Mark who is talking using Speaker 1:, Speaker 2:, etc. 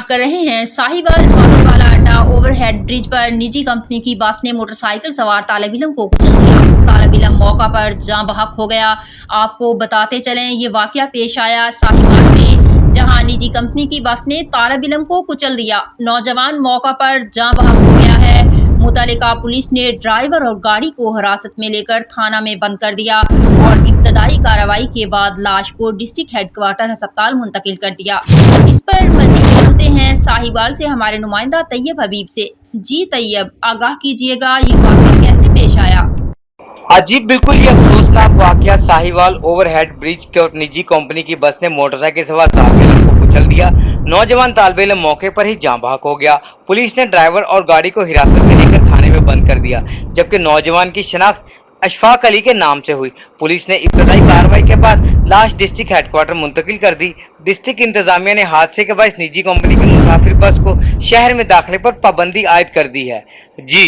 Speaker 1: کر رہے ہیں साहिवाल माहीवाला अड्डा ओवरहेड ब्रिज पर निजी कंपनी की बस ने मोटरसाइकिल सवार तालिब इल्म को कुचल दिया। तालिब इल्म मौका पर जाँ बहक हो गया। आपको बताते चलें, ये वाकया पेश आया साहिवाल में, जहां निजी कंपनी की बस ने तालिब इल्म को कुचल दिया। नौजवान मौका पर जाँ बहक हो गया है। मुतल्लिका पुलिस ने ड्राइवर और गाड़ी को हिरासत में लेकर थाना में बंद कर दिया और इब्तदाई कार्रवाई के बाद लाश को डिस्ट्रिक्ट हेडक्वार्टर अस्पताल मुंतकिल कर दिया। इस पर मजीद सुनते हैं साहिवाल से हमारे नुमाइंदा तैयब हबीब से। जी तैयब, आगाह कीजिएगा, ये वाक़या कैसे पेश आया?
Speaker 2: अजीब, बिल्कुल ये अफसोसनाक वाकया साहिवाल ओवरहेड ब्रिज के और निजी कंपनी की बस ने मोटरसाइकिल सवार तालिब इल्म को कुचल दिया। नौजवान तालिब इल्म मौके पर ही जाँ बहक हो गया। पुलिस ने ड्राइवर और गाड़ी को हिरासत में लेकर थाने में बंद कर दिया, जबकि नौजवान की शनाख्त अशफाक अली के नाम से हुई। पुलिस ने इब्तदाई कार्रवाई के बाद लाश डिस्ट्रिक्ट हेडक्वार्टर मुंतकिल कर दी। डिस्ट्रिक्ट इंतजामिया ने हादसे के बाद निजी कंपनी की मुसाफिर बस को शहर में दाखिले पर पाबंदी आयद कर दी है। जी।